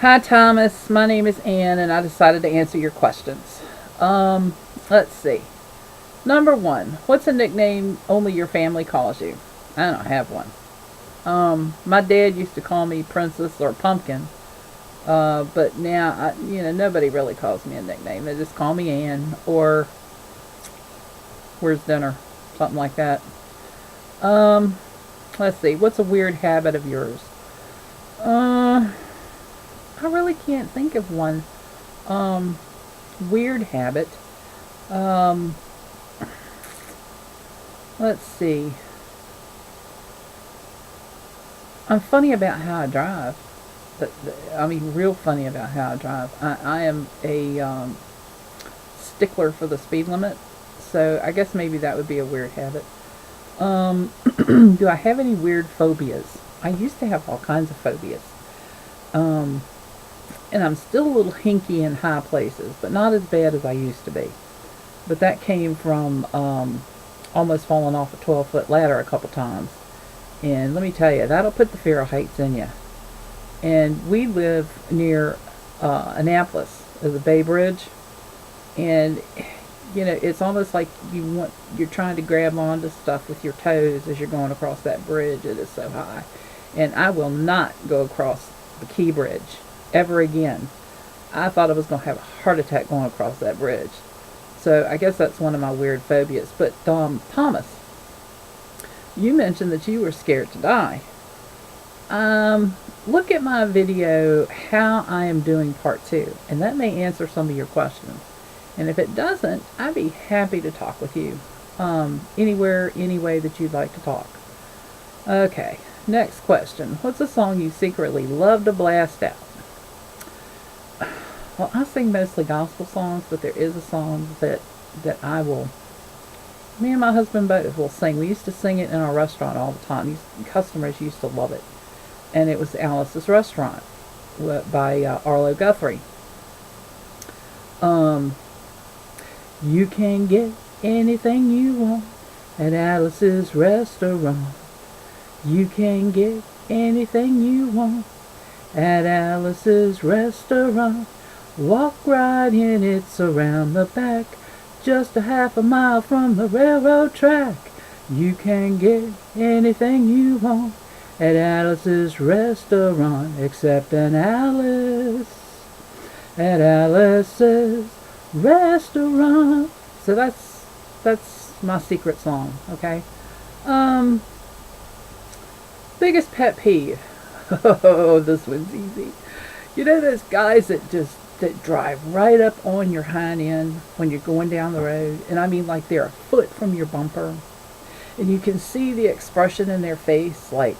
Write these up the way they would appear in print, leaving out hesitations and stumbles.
Hi Thomas, my name is Ann and I decided to answer your questions. Let's see. Number one, what's a nickname only your family calls you? I don't have one. My dad used to call me Princess or Pumpkin, but now, nobody really calls me a nickname. They just call me Ann or Where's Dinner? Something like that. Um, let's see, what's a weird habit of yours? Uh, I really can't think of one. Um, Weird habit. Um, let's see. I'm funny about how I drive. I mean, real funny about how I drive. I am a stickler for the speed limit, so I guess maybe that would be a weird habit. Do I have any weird phobias? I used to have all kinds of phobias. Um, and I'm still a little hinky in high places, but not as bad as I used to be. But that came from almost falling off a 12-foot ladder a couple times. And let me tell you, that'll put the fear of heights in you. And we live near Annapolis, the Bay Bridge, and it's almost like you're trying to grab onto stuff with your toes as you're going across that bridge. It is so high, and I will not go across the Key Bridge ever again. I thought I was going to have a heart attack going across that bridge. So I guess that's one of my weird phobias. But Thomas, you mentioned that you were scared to die. Look at my video, how I am doing part 2, and that may answer some of your questions. And if it doesn't, I'd be happy to talk with you. Anywhere, any way that you'd like to talk. Okay, next question. What's a song you secretly love to blast out? Well, I sing mostly gospel songs, but there is a song that me and my husband both will sing. We used to sing it in our restaurant all the time. These customers used to love it. And it was Alice's Restaurant by Arlo Guthrie. You can get anything you want at Alice's Restaurant. You can get anything you want at Alice's Restaurant. Walk right in, it's around the back, just a half a mile from the railroad track. You can get anything you want at Alice's Restaurant, except an Alice at Alice's Restaurant. So that's my secret song, okay? Biggest pet peeve. Oh, this one's easy. You know those guys that drive right up on your hind end when you're going down the road, and I mean like they're a foot from your bumper, and you can see the expression in their face, like,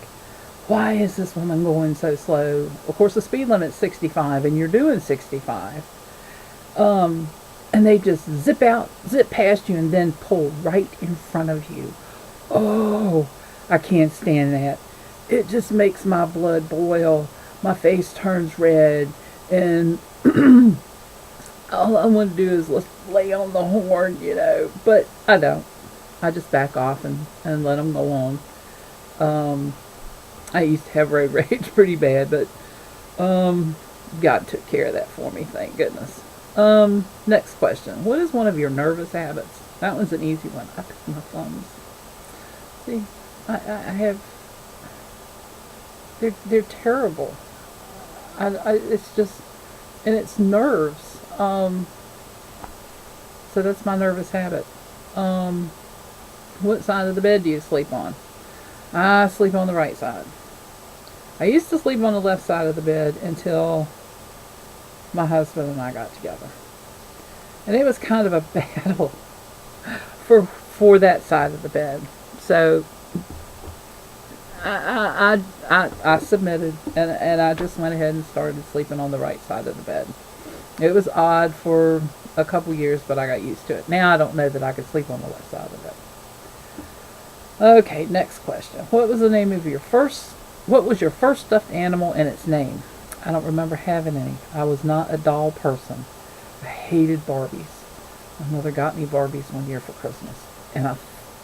why is this woman going so slow? Of course, the speed limit's 65, and you're doing 65. And they just zip past you, and then pull right in front of you. Oh, I can't stand that. It just makes my blood boil. My face turns red, and all I want to do is lay on the horn, but I don't. I just back off and let them go on. I used to have road rage pretty bad, but God took care of that for me, thank goodness. Next question. What is one of your nervous habits? That one's an easy one. I pick my thumbs. See, I have, they're terrible. It's just, and it's nerves. So that's my nervous habit. What side of the bed do you sleep on? I sleep on the right side. I used to sleep on the left side of the bed until my husband and I got together. And it was kind of a battle for that side of the bed. So I submitted, and I just went ahead and started sleeping on the right side of the bed. It was odd for a couple years, but I got used to it. Now I don't know that I could sleep on the left side of the bed. Okay, next question. What was your first stuffed animal and its name? I don't remember having any. I was not a doll person. I hated Barbies. My mother got me Barbies one year for Christmas, and I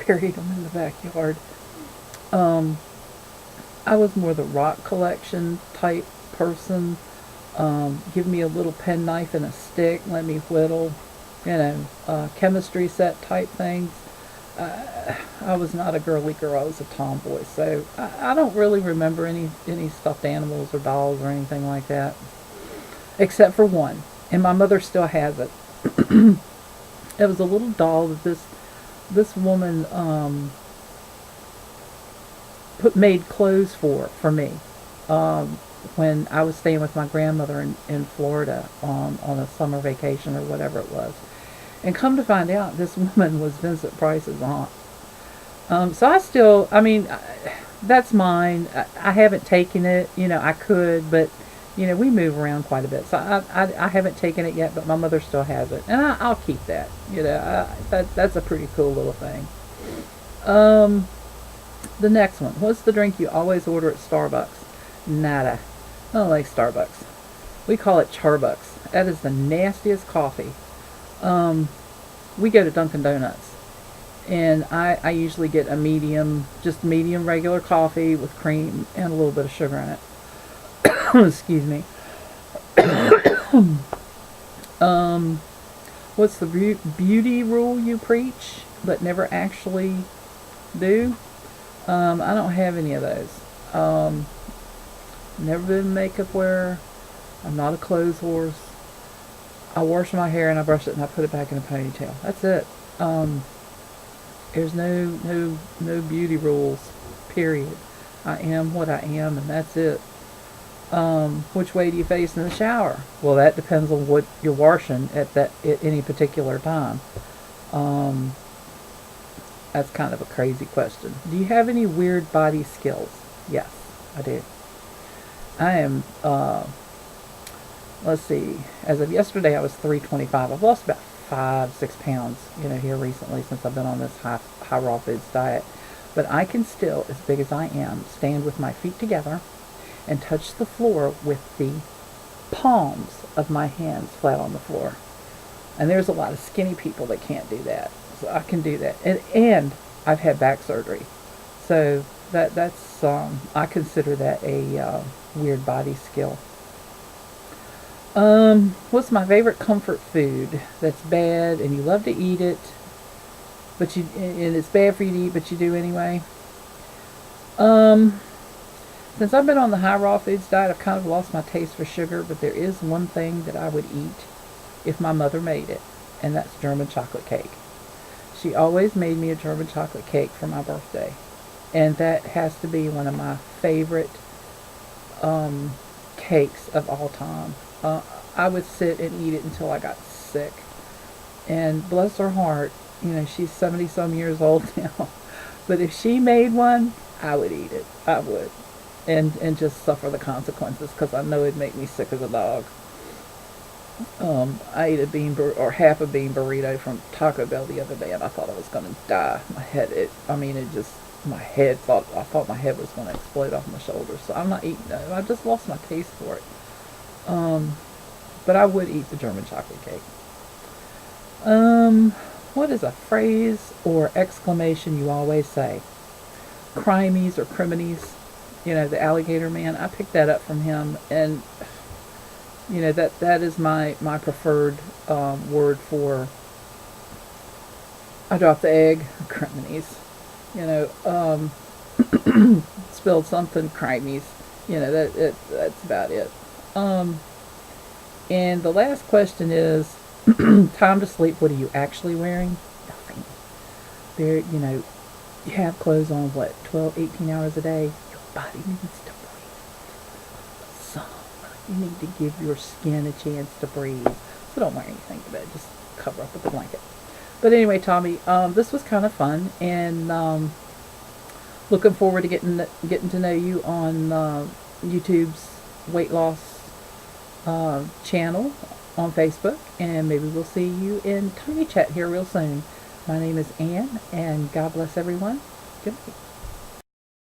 buried them in the backyard. I was more the rock collection type person. Give me a little penknife and a stick, let me whittle, chemistry set type things. I was not a girly girl, I was a tomboy, so I don't really remember any stuffed animals or dolls or anything like that, except for one, and my mother still has it. It was a little doll that this woman made clothes for me when I was staying with my grandmother in Florida on a summer vacation or whatever it was. And come to find out, this woman was Vincent Price's aunt. So that's mine. I haven't taken it. I could, but, we move around quite a bit. So I haven't taken it yet, but my mother still has it. And I'll keep that. That's a pretty cool little thing. The next one. What's the drink you always order at Starbucks? Nada. I don't like Starbucks. We call it Charbucks. That is the nastiest coffee. We go to Dunkin' Donuts, and I usually get just medium regular coffee with cream and a little bit of sugar in it. Excuse me. What's the beauty rule you preach but never actually do? I don't have any of those. Never been a makeup wearer. I'm not a clothes horse. I wash my hair and I brush it and I put it back in a ponytail. That's it. There's no beauty rules, period. I am what I am, and that's it. Which way do you face in the shower? Well, that depends on what you're washing at any particular time. That's kind of a crazy question. Do you have any weird body skills? Yes, I do. I am, let's see, as of yesterday I was 325. I've lost about 5-6 pounds, here recently since I've been on this high raw foods diet. But I can still, as big as I am, stand with my feet together and touch the floor with the palms of my hands flat on the floor. And there's a lot of skinny people that can't do that. So I can do that. And I've had back surgery. So that's I consider that a weird body skill. What's my favorite comfort food that's bad and you love to eat it, and it's bad for you to eat, but you do anyway? Since I've been on the high raw foods diet, I've kind of lost my taste for sugar, but there is one thing that I would eat if my mother made it, and that's German chocolate cake. She always made me a German chocolate cake for my birthday, and that has to be one of my favorite cakes of all time. I would sit and eat it until I got sick. And bless her heart, she's 70 some years old now. But if she made one, I would eat it. I would. And just suffer the consequences, because I know it'd make me sick as a dog. I ate half a bean burrito from Taco Bell the other day, and I thought I was going to die. I thought my head was going to explode off my shoulders. So I'm not eating that. I just lost my taste for it. But I would eat the German chocolate cake. What is a phrase or exclamation you always say? Crimies or criminies. The alligator man. I picked that up from him, and that is my preferred word for I dropped the egg. Criminies. Spilled something. Crimies. That's about it. And the last question is, time to sleep. What are you actually wearing? Nothing. You have clothes on, 12, 18 hours a day? Your body needs to breathe some. You need to give your skin a chance to breathe. So don't wear anything to bed. Just cover up with a blanket. But anyway, Tommy, this was kind of fun, and looking forward to getting to know you on YouTube's weight loss channel on Facebook, and maybe we'll see you in Tiny Chat here real soon. My name is Ann, and God bless everyone. Good night.